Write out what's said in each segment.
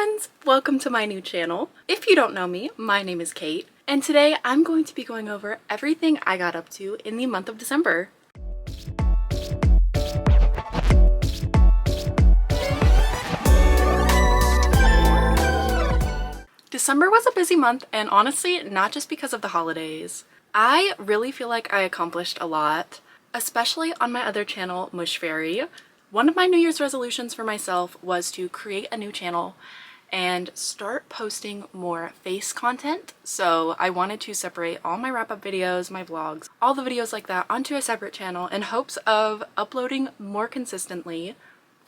friends! Welcome to my new channel. If you don't know me, my name is Kate, and today I'm going to be going over everything I got up to in the month of December. December was a busy month, and honestly, not just because of the holidays. I really feel like I accomplished a lot, especially on my other channel, Mush Fairy. One of my New Year's resolutions for myself was to create a new channel and start posting more face content. So I wanted to separate all my wrap-up videos, my vlogs, all the videos like that onto a separate channel in hopes of uploading more consistently.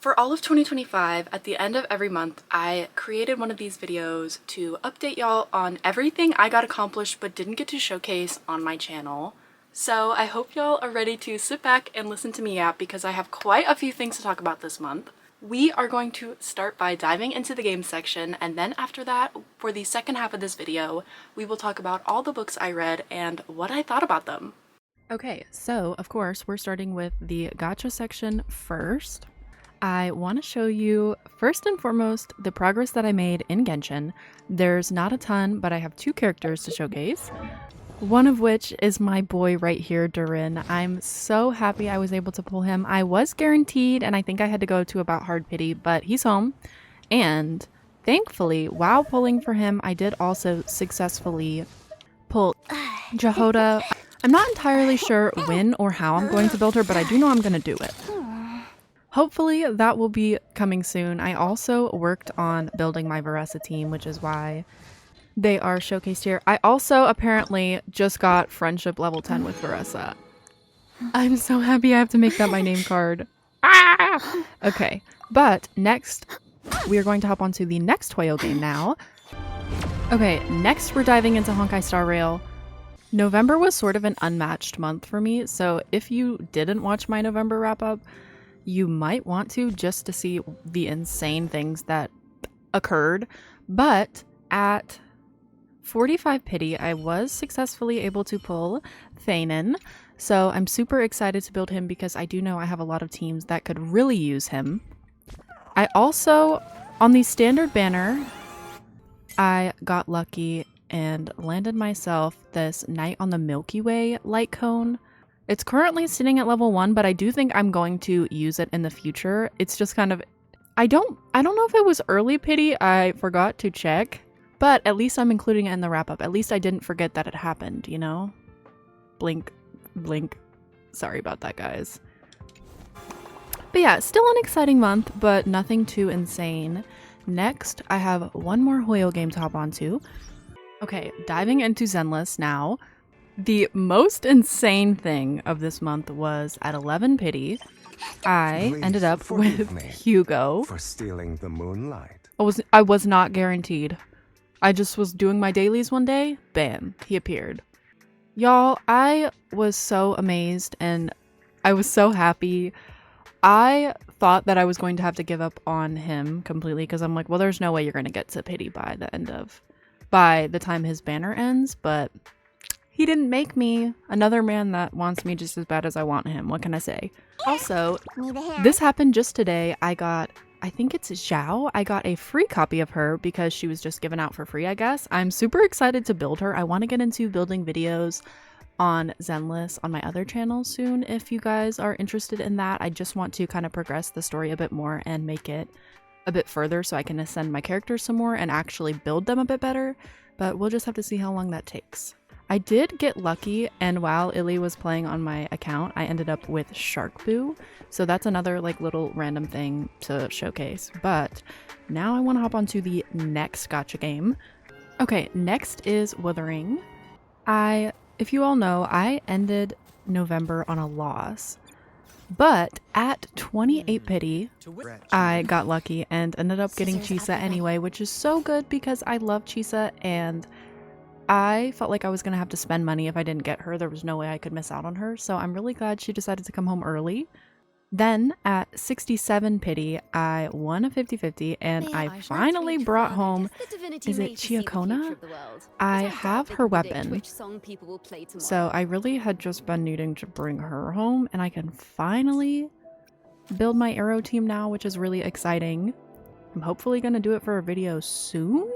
For all of 2025, at the end of every month, I created one of these videos to update y'all on everything I got accomplished but didn't get to showcase on my channel. So I hope y'all are ready to sit back and listen to me yap because I have quite a few things to talk about this month. We are going to start by diving into the game section, and then after that, for the second half of this video, we will talk about all the books I read and what I thought about them. Okay, so of course we're starting with the gacha section first. I want to show you first and foremost the progress that I made in Genshin. There's not a ton, but I have two characters to showcase. One of which is my boy right here, Durin. I'm so happy I was able to pull him. I was guaranteed, and I think I had to go to about hard pity, but he's home. And thankfully, while pulling for him, I did also successfully pull Jahoda. I'm not entirely sure when or how I'm going to build her, but I do know I'm going to do it. Hopefully that will be coming soon. I also worked on building my Veresa team, which is why they are showcased here. I also apparently just got friendship level 10 with Veresa. I'm so happy I have to make that my name card. Ah! Okay, but next we are going to hop onto the next Toyo game now. Okay, next we're diving into Honkai Star Rail. November was sort of an unmatched month for me, so if you didn't watch my November wrap-up, you might want to just to see the insane things that occurred. But at 45 pity, I was successfully able to pull Thanen, so I'm super excited to build him because I do know I have a lot of teams that could really use him. I also, on the standard banner, I got lucky and landed myself this Night on the Milky Way light cone. It's currently sitting at level 1, but I do think I'm going to use it in the future. It's just kind of, I don't know if it was early pity, I forgot to check. But at least I'm including it in the wrap-up. At least I didn't forget that it happened, you know? Blink, blink. Sorry about that, guys. But yeah, still an exciting month, but nothing too insane. Next, I have one more Hoyo game to hop onto. Okay, diving into zenless now. The most insane thing of this month was at 11 pity, I ended up with Hugo. For stealing the moonlight. I was not guaranteed. I just was doing my dailies one day, bam, he appeared. Y'all, I was so amazed and I was so happy. I thought that I was going to have to give up on him completely because I'm like, well, there's no way you're going to get to pity by the time his banner ends, but he didn't make me. Another man that wants me just as bad as I want him. What can I say? Also, this happened just today. I think it's Zhao. I got a free copy of her because she was just given out for free, I guess. I'm super excited to build her. I want to get into building videos on Zenless on my other channel soon if you guys are interested in that. I just want to kind of progress the story a bit more and make it a bit further so I can ascend my characters some more and actually build them a bit better. But we'll just have to see how long that takes. I did get lucky, and while Illy was playing on my account, I ended up with ᵎᵎᵃ, so that's another like little random thing to showcase. But now I want to hop onto the next gacha game. Okay, next is Wuthering. If you all know, I ended November on a loss, but at 28 pity, I got lucky and ended up getting Chisa anyway, which is so good because I love Chisa and I felt like I was going to have to spend money if I didn't get her. There was no way I could miss out on her, so I'm really glad she decided to come home early. Then at 67 pity, I won a 50-50 and I finally brought home, is it Chiakona? I have her weapon, so I really had just been needing to bring her home and I can finally build my arrow team now, which is really exciting. I'm hopefully gonna do it for a video soon.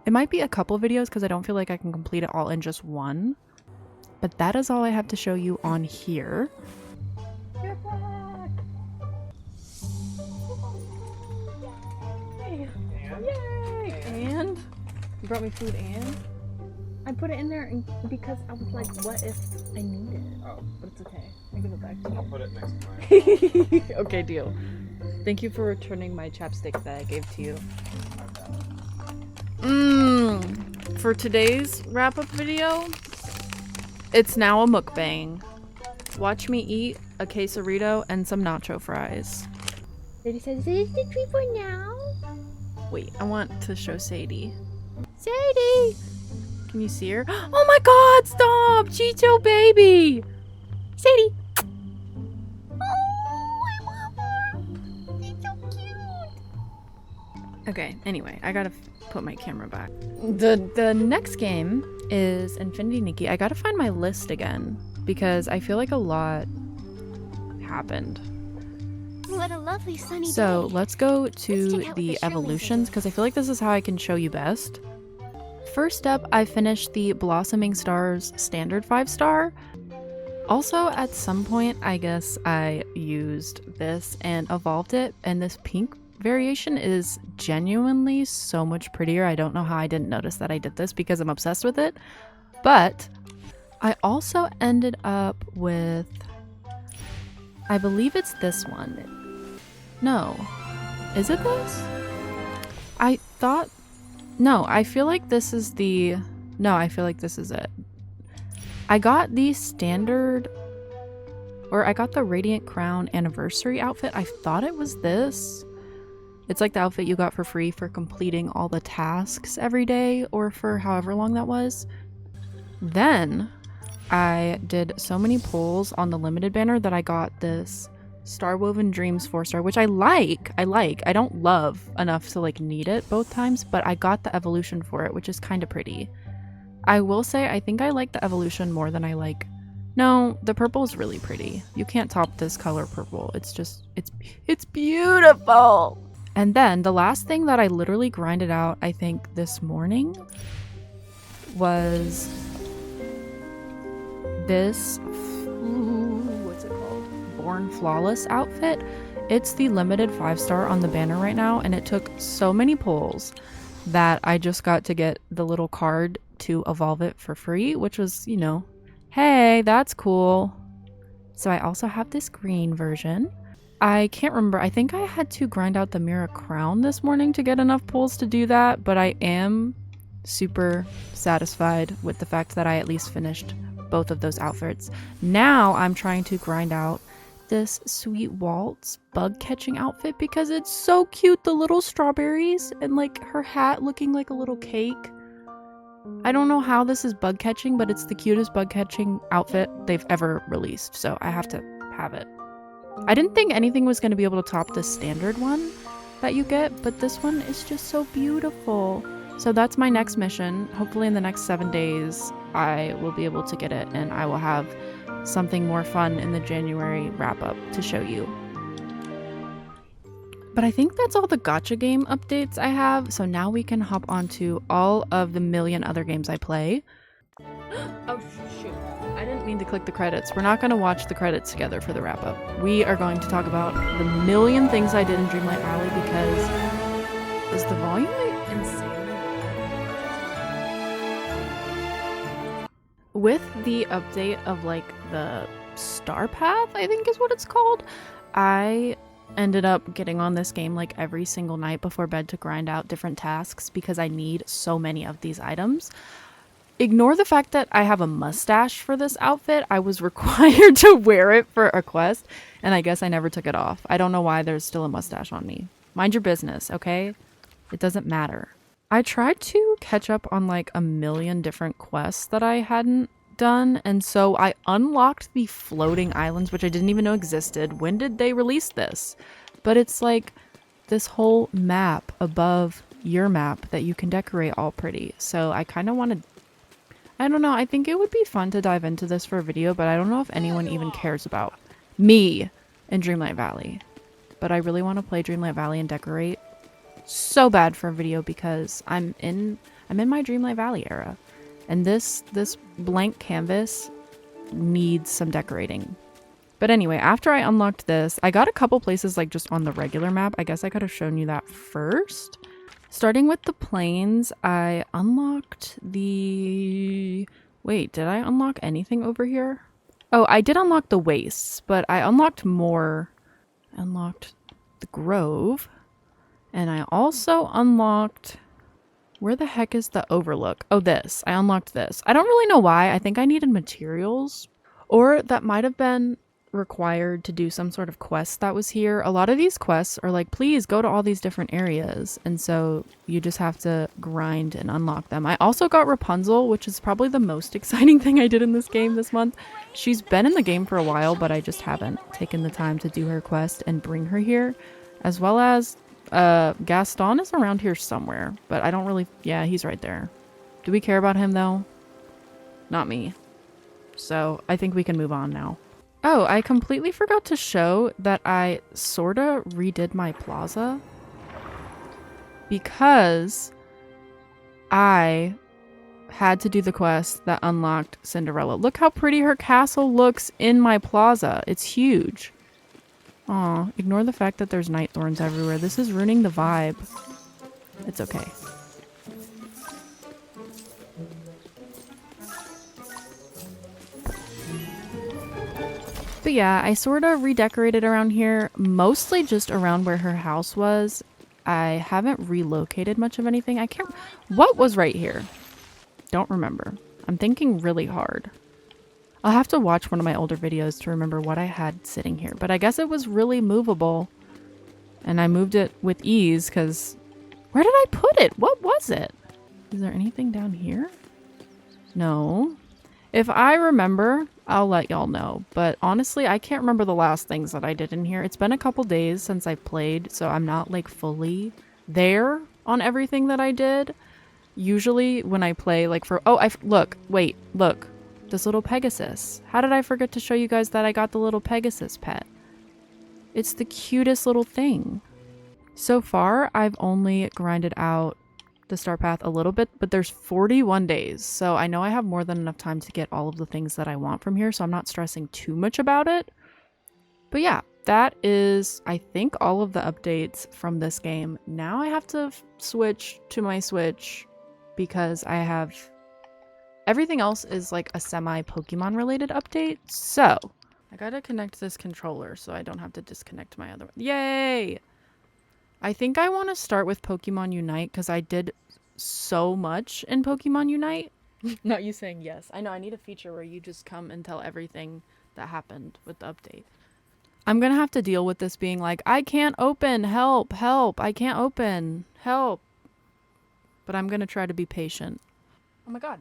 It might be a couple videos because I don't feel like I can complete it all in just one. But that is all I have to show you on here. Yay! And you brought me food and I put it in there because I was like, what if I need it? Oh. But it's okay. I give it back to you. I'll put it next to mine. Okay, deal. Thank you for returning my chapstick that I gave to you. For today's wrap-up video, it's now a mukbang. Watch me eat a quesarito and some nacho fries. Sadie says, is the tree for now? Wait, I want to show Sadie. Sadie! Can you see her? Oh my god, stop! Chicho baby! Sadie! Oh, I love her. She's so cute. Okay, anyway, I gotta put my camera back. The next game is Infinity Nikki. I gotta find my list again because I feel like a lot happened. What a lovely sunny So day. let's go Let's to check out the what the evolutions because I feel like this is how I can show you best. First up, I finished the Blossoming Stars standard 5-star. Also, at some point, I guess I used this and evolved it, and this pink variation is genuinely so much prettier. I don't know how I didn't notice that I did this because I'm obsessed with it. But I also ended up with, I believe it's this one. No. Is it this? I thought, no, I feel like this is the, no, I feel like this is it. I got the standard, or I got the Radiant Crown anniversary outfit. I thought it was this. It's like the outfit you got for free for completing all the tasks every day or for however long that was. Then I did so many pulls on the limited banner that I got this Starwoven Dreams 4-star, which I like. I don't love enough to like need it both times, but I got the evolution for it, which is kind of pretty. I will say I think I like the evolution more than I like. No, the purple is really pretty. You can't top this color purple. It's just, it's beautiful. And then the last thing that I literally grinded out, I think this morning, was this, what's it called? Born Flawless outfit. It's the limited 5-star on the banner right now, and it took so many pulls that I just got to get the little card to evolve it for free, which was, you know, hey, that's cool. So I also have this green version. I can't remember. I think I had to grind out the Mira Crown this morning to get enough pulls to do that, but I am super satisfied with the fact that I at least finished both of those outfits. Now I'm trying to grind out this Sweet Waltz bug catching outfit because it's so cute, the little strawberries and like her hat looking like a little cake. I don't know how this is bug catching, but it's the cutest bug catching outfit they've ever released, so I have to have it. I didn't think anything was going to be able to top the standard one that you get, but this one is just so beautiful. So that's my next mission. Hopefully in the next 7 days, I will be able to get it, and I will have something more fun in the January wrap-up to show you. But I think that's all the gacha game updates I have, so now we can hop onto all of the million other games I play. Oh shoot, I didn't mean to click the credits. We're not going to watch the credits together for the wrap-up. We are going to talk about the million things I did in Dreamlight Valley because is the volume insane? With the update of like the Star Path, I think is what it's called, I ended up getting on this game like every single night before bed to grind out different tasks because I need so many of these items. Ignore the fact that I have a mustache for this outfit. I was required to wear it for a quest, and I guess I never took it off. I don't know why there's still a mustache on me. Mind your business, okay? It doesn't matter. I tried to catch up on like a million different quests that I hadn't done, and so I unlocked the floating islands, which I didn't even know existed. When did they release this? But it's like this whole map above your map that you can decorate all pretty. So I kind of wanted, I don't know, I think it would be fun to dive into this for a video, but I don't know if anyone even cares about me in Dreamlight Valley. But I really want to play Dreamlight Valley and decorate so bad for a video because I'm in my Dreamlight Valley era, and this blank canvas needs some decorating. But anyway, after I unlocked this, I got a couple places like just on the regular map. I guess I could have shown you that first. Starting with the plains, I unlocked the... Wait, did I unlock anything over here? Oh, I did unlock the wastes, but I unlocked more. I unlocked the grove. And I also unlocked... Where the heck is the overlook? Oh, this. I unlocked this. I don't really know why. I think I needed materials. Or that might have been required to do some sort of quest that was here. A lot of these quests are like, please go to all these different areas. And so you just have to grind and unlock them. I also got Rapunzel, which is probably the most exciting thing I did in this game this month. She's been in the game for a while, but I just haven't taken the time to do her quest and bring her here. As well as Gaston is around here somewhere, but I don't really... Yeah, he's right there. Do we care about him though? Not me. So I think we can move on now. Oh, I completely forgot to show that I sorta redid my plaza because I had to do the quest that unlocked Cinderella. Look how pretty her castle looks in my plaza. It's huge. Aw, ignore the fact that there's night thorns everywhere. This is ruining the vibe. It's okay. But yeah, I sort of redecorated around here, mostly just around where her house was. I haven't relocated much of anything. I can't... What was right here? Don't remember. I'm thinking really hard. I'll have to watch one of my older videos to remember what I had sitting here. But I guess it was really movable. And I moved it with ease because... Where did I put it? What was it? Is there anything down here? No. If I remember, I'll let y'all know. But honestly, I can't remember the last things that I did in here. It's been a couple days since I played, so I'm not like fully there on everything that I did. Usually when I play like for... Oh, look. This little Pegasus. How did I forget to show you guys that I got the little Pegasus pet? It's the cutest little thing. So far, I've only grinded out the star path a little bit, but there's 41 days. So I know I have more than enough time to get all of the things that I want from here, so I'm not stressing too much about it. But yeah, that is, I think, all of the updates from this game. Now I have to switch to my Switch because I have... Everything else is like a semi-Pokemon related update. So I gotta connect this controller so I don't have to disconnect my other one. Yay! I think I want to start with Pokemon Unite because I did so much in Pokemon Unite. Not you saying yes. I know I need a feature where you just come and tell everything that happened with the update. I'm gonna have to deal with this being like, I can't open, help, I can't open, help. But I'm gonna try to be patient. Oh my god.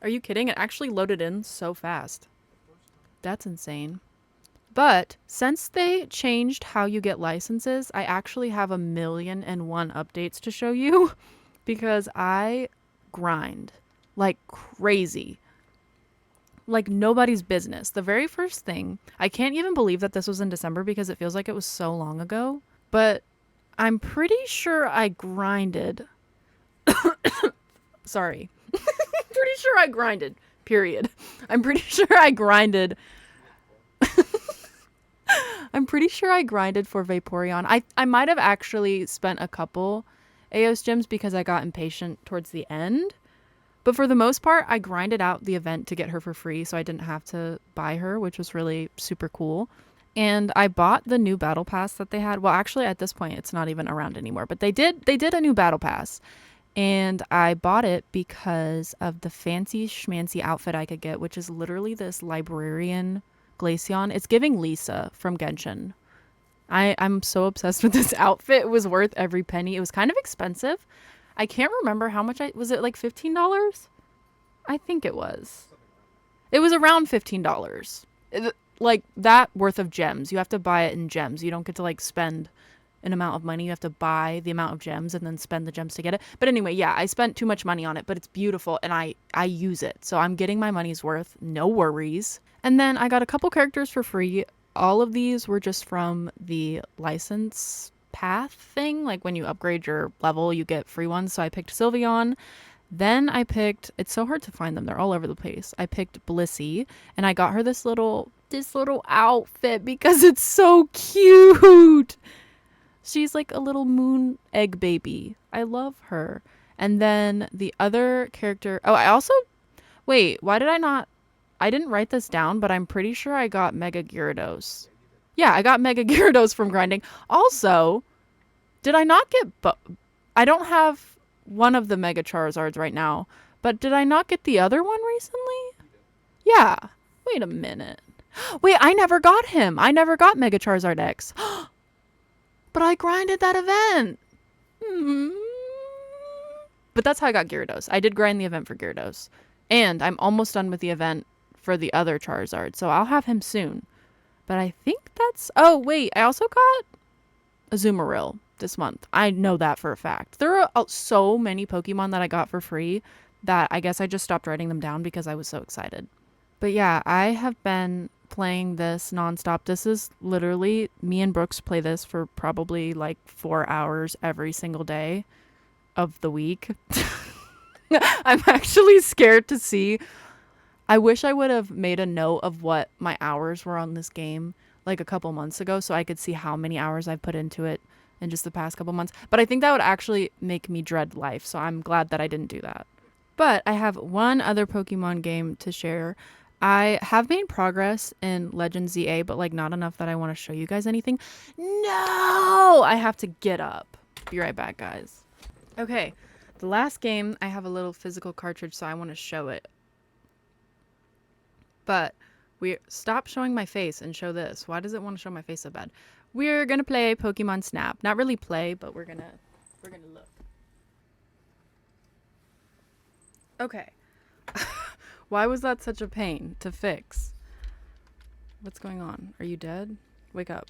Are you kidding? It actually loaded in so fast. That's insane. But since they changed how you get licenses, I actually have 1,000,001 updates to show you because I grind like crazy. Like nobody's business. The very first thing, I can't even believe that this was in December because it feels like it was so long ago, but I'm pretty sure I grinded. Sorry. Pretty sure I grinded, period. I'm pretty sure I grinded. I'm pretty sure I grinded for Vaporeon. I might have actually spent a couple Aeos gems because I got impatient towards the end. But for the most part, I grinded out the event to get her for free, so I didn't have to buy her, which was really super cool. And I bought the new battle pass that they had. Well, actually, at this point, it's not even around anymore. But they did a new battle pass. And I bought it because of the fancy schmancy outfit I could get, which is literally this librarian Glaceon. It's giving Lisa from Genshin. I'm so obsessed with this outfit. It was worth every penny. It was kind of expensive. I can't remember how much was it like $15? I think it was. It was around $15. Like that worth of gems. You have to buy it in gems. You don't get to like spend an amount of money. You have to buy the amount of gems and then spend the gems to get it. But anyway, yeah, I spent too much money on it, but it's beautiful and I use it. So I'm getting my money's worth. No worries. And then I got a couple characters for free. All of these were just from the license path thing. Like when you upgrade your level, you get free ones. So I picked Sylveon. Then I picked, it's so hard to find them. They're all over the place. I picked Blissey and I got her this little outfit because it's so cute. She's like a little moon egg baby. I love her. And then the other character, oh, I also, wait, why did I didn't write this down, but I'm pretty sure I got Mega Gyarados. Yeah, I got Mega Gyarados from grinding. Also, did I not get, I don't have one of the Mega Charizards right now, but did I not get the other one recently? Yeah. Wait a minute. Wait, I never got him. I never got Mega Charizard X. But I grinded that event. But that's how I got Gyarados. I did grind the event for Gyarados. And I'm almost done with the event for the other Charizard, so I'll have him soon. But I think that's... Oh, wait. I also got Azumarill this month. I know that for a fact. There are so many Pokemon that I got for free that I guess I just stopped writing them down because I was so excited. But yeah, I have been playing this nonstop. This is literally, me and Brooks play this for probably like 4 hours every single day of the week. I'm actually scared to see. I wish I would have made a note of what my hours were on this game like a couple months ago so I could see how many hours I've put into it in just the past couple months. But I think that would actually make me dread life, so I'm glad that I didn't do that. But I have one other Pokemon game to share. I have made progress in Legends ZA, but like not enough that I want to show you guys anything. No! I have to get up. Be right back, guys. Okay, the last game, I have a little physical cartridge, so I want to show it. But stop showing my face and show this. Why does it want to show my face so bad? We're gonna play Pokemon Snap. Not really play, but we're gonna look. Okay. Why was that such a pain to fix? What's going on? Are you dead? Wake up.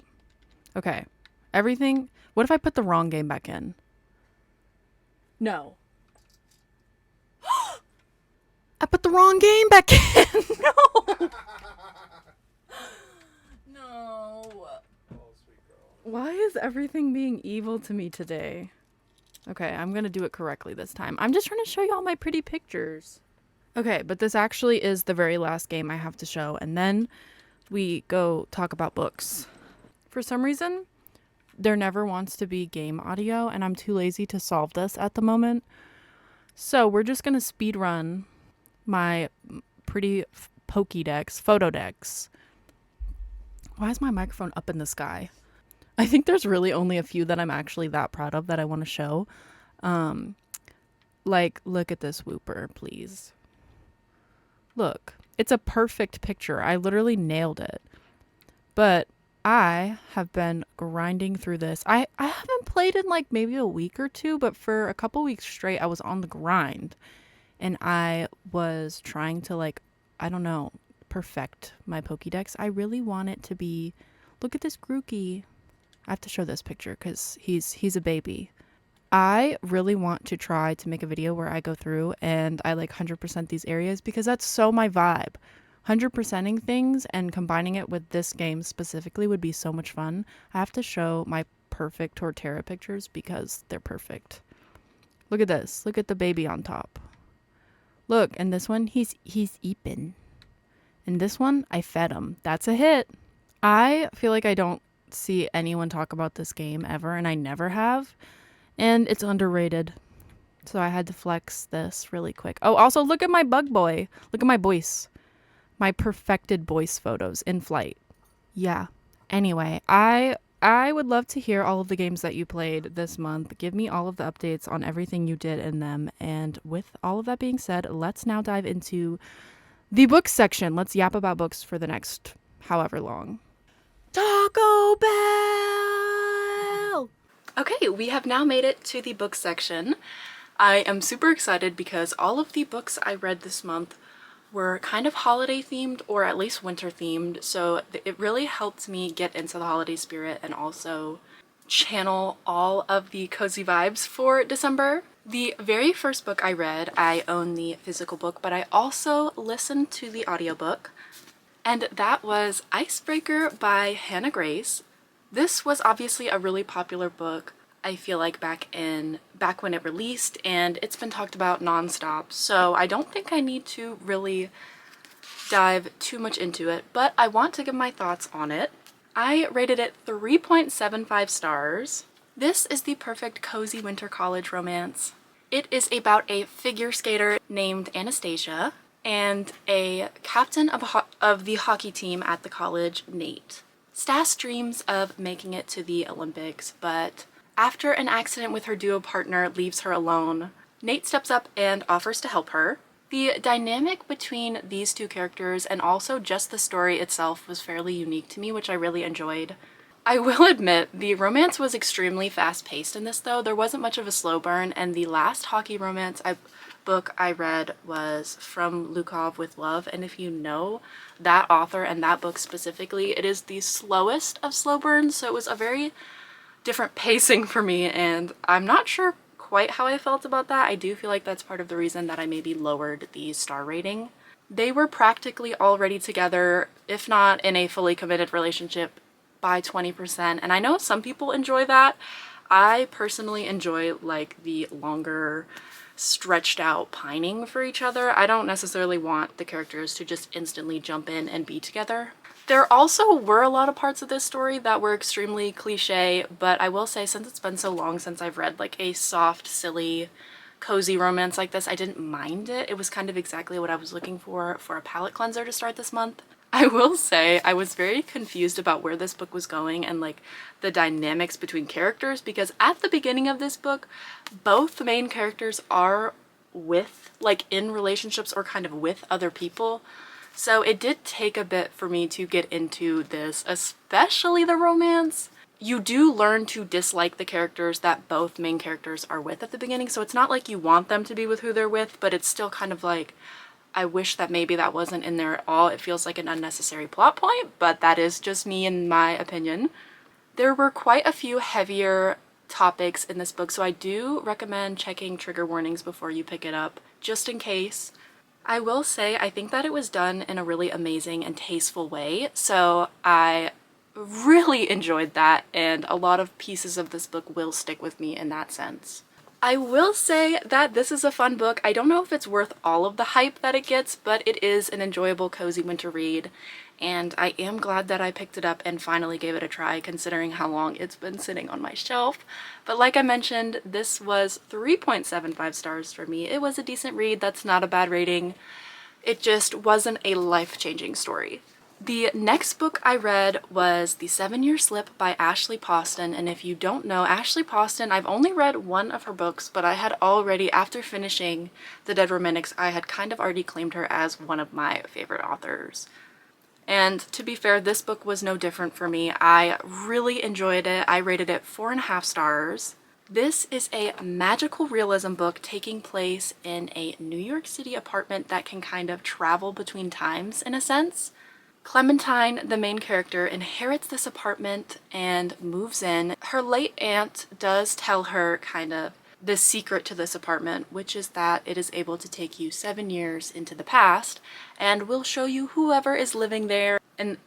Okay. Everything. What if I put the wrong game back in? No. I put the wrong game back in. No. No. Why is everything being evil to me today? Okay, I'm gonna do it correctly this time. I'm just trying to show you all my pretty pictures. Okay, but this actually is the very last game I have to show, and then we go talk about books. For some reason, there never wants to be game audio, and I'm too lazy to solve this at the moment. So we're just gonna speed run my pretty Pokédex, Photodex. Why is my microphone up in the sky? I think there's really only a few that I'm actually that proud of that I want to show. Like, look at this Wooper, please. Look, it's a perfect picture. I literally nailed it. But I have been grinding through this. I haven't played in like maybe a week or two, but for a couple weeks straight, I was on the grind. And I was trying to like, I don't know, perfect my Pokédex. I really want it to be, look at this Grookey. I have to show this picture because he's a baby. I really want to try to make a video where I go through and I like 100% these areas because that's so my vibe. 100%ing things and combining it with this game specifically would be so much fun. I have to show my perfect Torterra pictures because they're perfect. Look at this. Look at the baby on top. Look, and this one, he's eeping. And this one, I fed him. That's a hit. I feel like I don't see anyone talk about this game ever, and I never have. And it's underrated. So I had to flex this really quick. Oh, also look at my bug boy. Look at my voice. My perfected voice photos in flight. Yeah. Anyway, I would love to hear all of the games that you played this month. Give me all of the updates on everything you did in them. And with all of that being said, let's now dive into the books section. Let's yap about books for the next however long. Taco Bell! Okay, we have now made it to the book section. I am super excited because all of the books I read this month were kind of holiday themed or at least winter themed, so it really helped me get into the holiday spirit and also channel all of the cozy vibes for December. The very first book I read, I own the physical book, but I also listened to the audiobook, and that was Icebreaker by Hannah Grace. This was obviously a really popular book, I feel like back when it released, and it's been talked about nonstop, so I don't think I need to really dive too much into it, but I want to give my thoughts on it. I rated it 3.75 stars. This is the perfect cozy winter college romance. It is about a figure skater named Anastasia and a captain of the hockey team at the college, Nate. Stas dreams of making it to the Olympics, but after an accident with her duo partner leaves her alone, Nate steps up and offers to help her. The dynamic between these two characters and also just the story itself was fairly unique to me, which I really enjoyed. I will admit, the romance was extremely fast-paced in this though. There wasn't much of a slow burn, and the last hockey romance book I read was From Lukov with Love, and if you know that author and that book specifically, it is the slowest of slow burns, so it was a very different pacing for me, and I'm not sure quite how I felt about that. I do feel like that's part of the reason that I maybe lowered the star rating. They were practically already together, if not in a fully committed relationship, by 20%, and I know some people enjoy that. I personally enjoy like the longer stretched out pining for each other. I don't necessarily want the characters to just instantly jump in and be together. There also were a lot of parts of this story that were extremely cliche, but I will say, since it's been so long since I've read like a soft, silly, cozy romance like this, I didn't mind it. It was kind of exactly what I was looking for a palate cleanser to start this month. I will say I was very confused about where this book was going and like the dynamics between characters, because at the beginning of this book, both the main characters are in relationships or kind of with other people. So it did take a bit for me to get into this, especially the romance. You do learn to dislike the characters that both main characters are with at the beginning, so it's not like you want them to be with who they're with, but it's still kind of like, I wish that maybe that wasn't in there at all. It feels like an unnecessary plot point, but that is just me in my opinion. There were quite a few heavier topics in this book, so I do recommend checking trigger warnings before you pick it up, just in case. I will say I think that it was done in a really amazing and tasteful way, so I really enjoyed that, and a lot of pieces of this book will stick with me in that sense. I will say that this is a fun book. I don't know if it's worth all of the hype that it gets, but it is an enjoyable, cozy winter read, and I am glad that I picked it up and finally gave it a try, considering how long it's been sitting on my shelf. But like I mentioned, this was 3.75 stars for me. It was a decent read. That's not a bad rating. It just wasn't a life-changing story. The next book I read was The 7-Year Slip by Ashley Poston, and if you don't know Ashley Poston, I've only read one of her books, but I had already, after finishing The Dead Romantics, I had kind of already claimed her as one of my favorite authors. And to be fair, this book was no different for me. I really enjoyed it. I rated it 4.5 stars. This is a magical realism book taking place in a New York City apartment that can kind of travel between times in a sense. Clementine, the main character, inherits this apartment and moves in. Her late aunt does tell her kind of the secret to this apartment, which is that it is able to take you 7 years into the past and will show you whoever is living there, and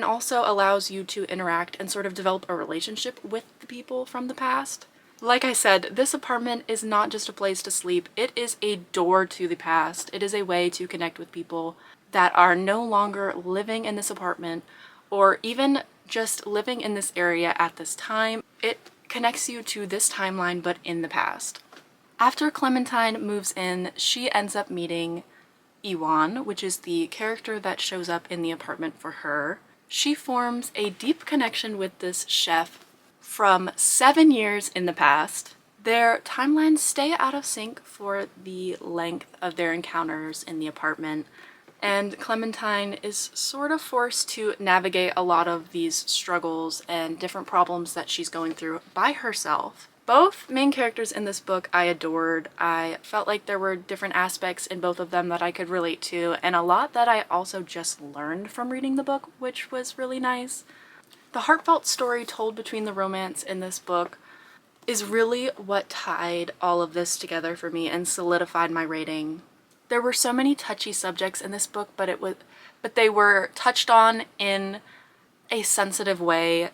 also allows you to interact and sort of develop a relationship with the people from the past. Like I said, this apartment is not just a place to sleep, it is a door to the past. It is a way to connect with people that are no longer living in this apartment or even just living in this area at this time. It connects you to this timeline but in the past. After Clementine moves in, she ends up meeting Iwan, which is the character that shows up in the apartment for her. She forms a deep connection with this chef from 7 years in the past. Their timelines stay out of sync for the length of their encounters in the apartment, and Clementine is sort of forced to navigate a lot of these struggles and different problems that she's going through by herself. Both main characters in this book I adored. I felt like there were different aspects in both of them that I could relate to, and a lot that I also just learned from reading the book, which was really nice. The heartfelt story told between the romance in this book is really what tied all of this together for me and solidified my rating. There were so many touchy subjects in this book, but they were touched on in a sensitive way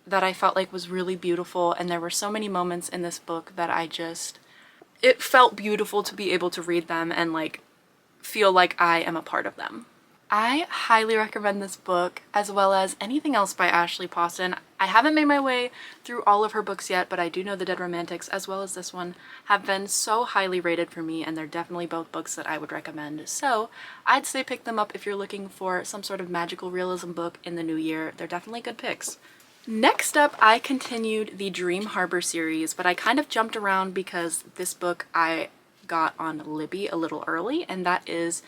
that I felt like was really beautiful, and there were so many moments in this book that it felt beautiful to be able to read them and like feel like I am a part of them. I highly recommend this book, as well as anything else by Ashley Poston. I haven't made my way through all of her books yet, but I do know The Dead Romantics, as well as this one, have been so highly rated for me, and they're definitely both books that I would recommend. So I'd say pick them up if you're looking for some sort of magical realism book in the new year. They're definitely good picks. Next up, I continued the Dream Harbor series, but I kind of jumped around because this book I got on Libby a little early, and that is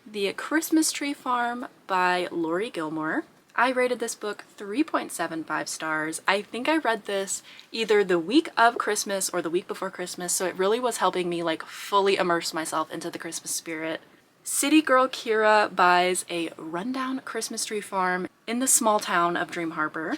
The Christmas Tree Farm by Lori Gilmore. I rated this book 3.75 stars. I think I read this either the week of Christmas or the week before Christmas, so it really was helping me like fully immerse myself into the Christmas spirit. City girl Kira buys a rundown Christmas tree farm in the small town of Dream Harbor,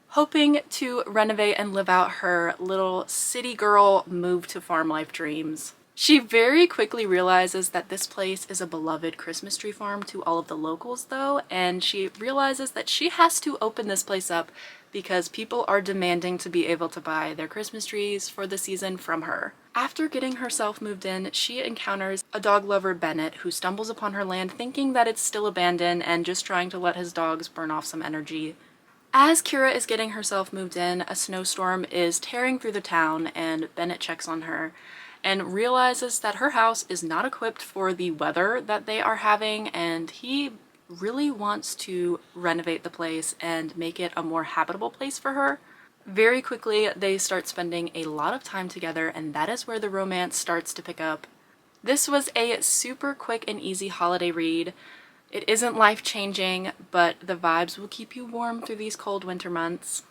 hoping to renovate and live out her little city girl move to farm life dreams. She very quickly realizes that this place is a beloved Christmas tree farm to all of the locals though, and she realizes that she has to open this place up because people are demanding to be able to buy their Christmas trees for the season from her. After getting herself moved in, she encounters a dog lover, Bennett, who stumbles upon her land thinking that it's still abandoned and just trying to let his dogs burn off some energy. As Kira is getting herself moved in, a snowstorm is tearing through the town, and Bennett checks on her and realizes that her house is not equipped for the weather that they are having, and he really wants to renovate the place and make it a more habitable place for her. Very quickly, they start spending a lot of time together, and that is where the romance starts to pick up. This was a super quick and easy holiday read. It isn't life-changing, but the vibes will keep you warm through these cold winter months.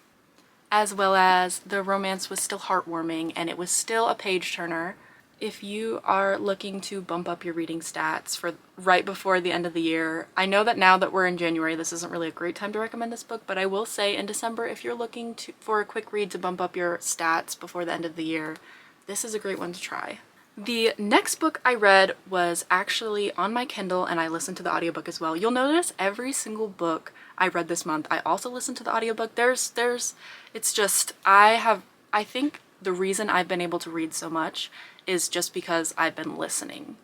As well as the romance was still heartwarming and it was still a page-turner. If you are looking to bump up your reading stats for right before the end of the year, I know that now that we're in January, this isn't really a great time to recommend this book, but I will say in December, if you're looking for a quick read to bump up your stats before the end of the year, this is a great one to try. The next book I read was actually on my Kindle, and I listened to the audiobook as well. You'll notice every single book I read this month, I also listened to the audiobook. It's just, I think the reason I've been able to read so much is just because I've been listening.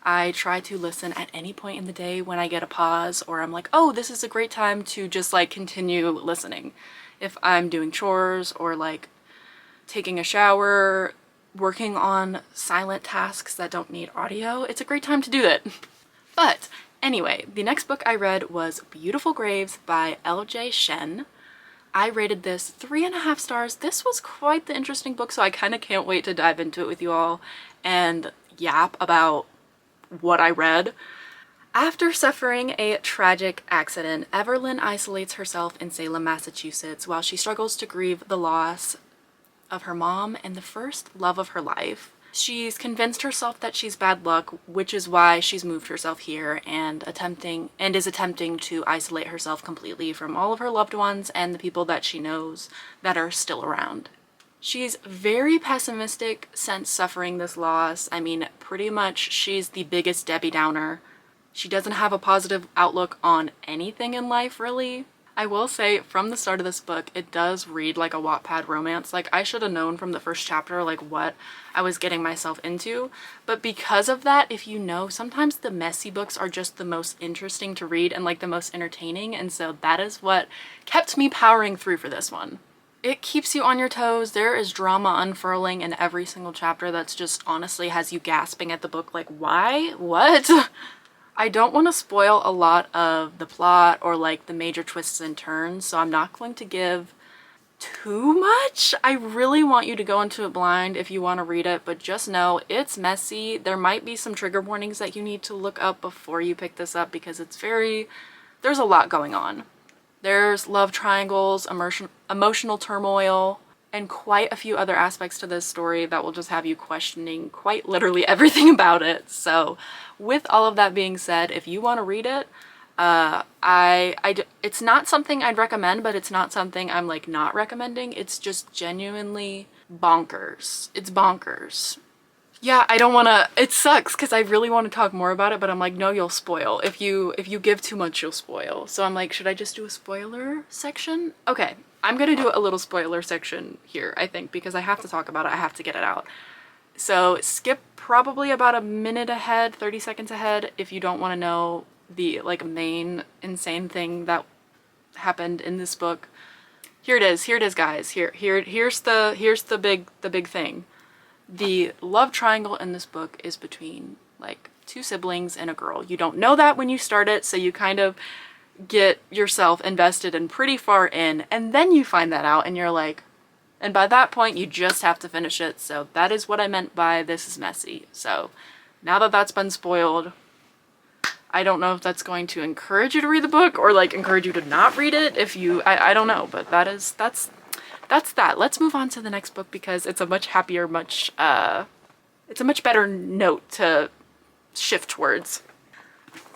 I try to listen at any point in the day when I get a pause, or I'm like, oh, this is a great time to just like continue listening. If I'm doing chores or like taking a shower, working on silent tasks that don't need audio, it's a great time to do that. But anyway, the next book I read was Beautiful Graves by L.J. Shen. I rated this 3.5 stars. This was quite the interesting book, so I kind of can't wait to dive into it with you all and yap about what I read. After suffering a tragic accident, Evelyn isolates herself in Salem, Massachusetts while she struggles to grieve the loss of her mom and the first love of her life. She's convinced herself that she's bad luck, which is why she's moved herself here and is attempting to isolate herself completely from all of her loved ones and the people that she knows that are still around. She's very pessimistic since suffering this loss. I mean, pretty much she's the biggest Debbie Downer. She doesn't have a positive outlook on anything in life, really. I will say, from the start of this book, it does read like a Wattpad romance. Like, I should have known from the first chapter, like, what I was getting myself into. But because of that, if you know, sometimes the messy books are just the most interesting to read and, like, the most entertaining. And so that is what kept me powering through for this one. It keeps you on your toes. There is drama unfurling in every single chapter that's just honestly has you gasping at the book, like, why? What? I don't want to spoil a lot of the plot or like the major twists and turns, so I'm not going to give too much. I really want you to go into it blind if you want to read it, but just know it's messy. There might be some trigger warnings that you need to look up before you pick this up because there's a lot going on. There's love triangles, emotional turmoil, and quite a few other aspects to this story that will just have you questioning quite literally everything about it. So with all of that being said, if you want to read it, it's not something I'd recommend, but it's not something I'm like not recommending. It's just genuinely bonkers. It's bonkers. Yeah, I don't want to, it sucks because I really want to talk more about it, but I'm like, no, you'll spoil. If you give too much, you'll spoil. So I'm like, should I just do a spoiler section? Okay. I'm gonna do a little spoiler section here, I think, because I have to talk about it. I have to get it out. So skip probably about a minute ahead, 30 seconds ahead, if you don't want to know the like main insane thing that happened in this book. Here it is, guys. Here's the big thing. The love triangle in this book is between like two siblings and a girl. You don't know that when you start it, so you kind of get yourself invested and pretty far in, and then you find that out and you're like, and by that point you just have to finish it. So that is what I meant by this is messy. So now that that's been spoiled, I don't know if that's going to encourage you to read the book or like encourage you to not read it if you, I don't know, but that's that. Let's move on to the next book because it's a much happier, it's a much better note to shift towards.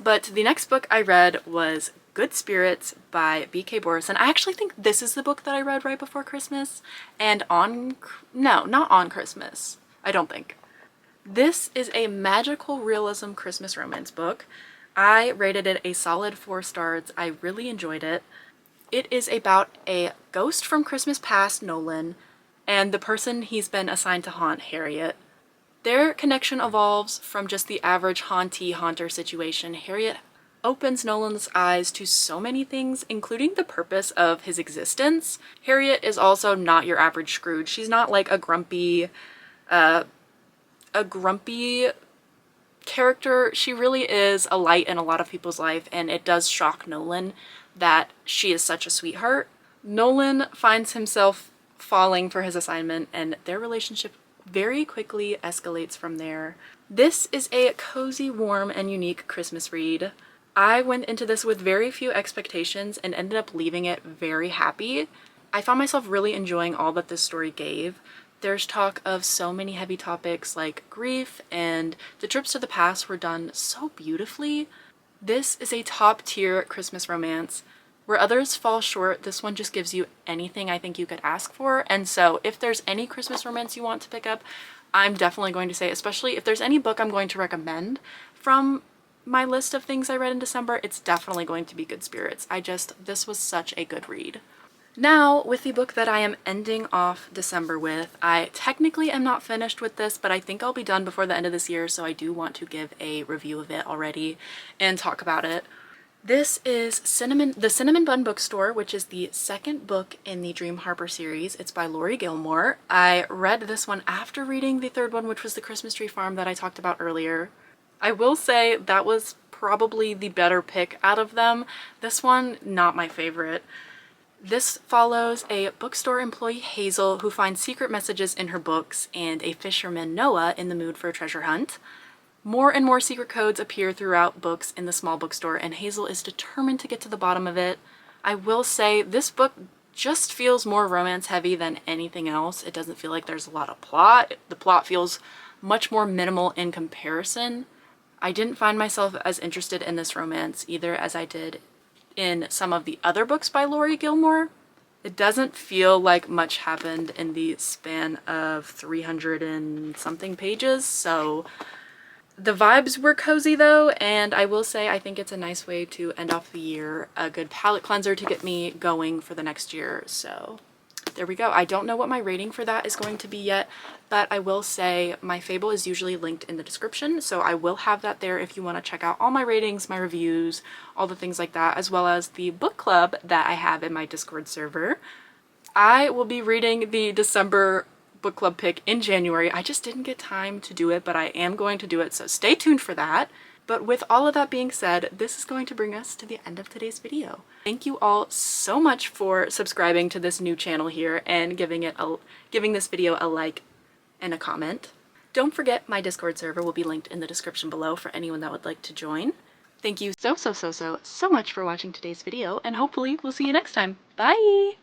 But the next book I read was Good Spirits by B.K. Boris, and I actually think this is the book that I read right before Christmas and not on Christmas, I don't think. This is a magical realism Christmas romance book. I rated it a solid 4 stars. I really enjoyed it. It is about a ghost from Christmas past, Nolan, and the person he's been assigned to haunt, Harriet. Their connection evolves from just the average hauntee-haunter situation. Harriet opens Nolan's eyes to so many things, including the purpose of his existence. Harriet is also not your average Scrooge. She's not like a grumpy character. She really is a light in a lot of people's life, and it does shock Nolan that she is such a sweetheart. Nolan finds himself falling for his assignment, and their relationship very quickly escalates from there. This is a cozy, warm, and unique Christmas read. I went into this with very few expectations and ended up leaving it very happy. I found myself really enjoying all that this story gave. There's talk of so many heavy topics like grief, and the trips to the past were done so beautifully. This is a top-tier Christmas romance. Where others fall short, this one just gives you anything I think you could ask for. And so if there's any Christmas romance you want to pick up, I'm definitely going to say, especially if there's any book I'm going to recommend from my list of things I read in December, it's definitely going to be Good Spirits. This was such a good read. Now, with the book that I am ending off December with, I technically am not finished with this, but I think I'll be done before the end of this year, so I do want to give a review of it already and talk about it. This is The Cinnamon Bun Bookstore, which is the second book in the Dream Harbor series. It's by Lori Gilmore. I read this one after reading the third one, which was The Christmas Tree Farm that I talked about earlier. I will say that was probably the better pick out of them. This one, not my favorite. This follows a bookstore employee, Hazel, who finds secret messages in her books, and a fisherman, Noah, in the mood for a treasure hunt. More and more secret codes appear throughout books in the small bookstore, and Hazel is determined to get to the bottom of it. I will say this book just feels more romance heavy than anything else. It doesn't feel like there's a lot of plot. The plot feels much more minimal in comparison. I didn't find myself as interested in this romance either as I did in some of the other books by Lori Gilmore. It doesn't feel like much happened in the span of 300 and something pages, so the vibes were cozy though, and I will say I think it's a nice way to end off the year, a good palate cleanser to get me going for the next year. So there we go. I don't know what my rating for that is going to be yet, but I will say my Fable is usually linked in the description, so I will have that there if you want to check out all my ratings, my reviews, all the things like that, as well as the book club that I have in my Discord server. I will be reading the December book club pick in January. I just didn't get time to do it, but I am going to do it, so stay tuned for that. But with all of that being said, this is going to bring us to the end of today's video. Thank you all so much for subscribing to this new channel here and giving this video a like and a comment. Don't forget my Discord server will be linked in the description below for anyone that would like to join. Thank you so much for watching today's video, and hopefully we'll see you next time. Bye!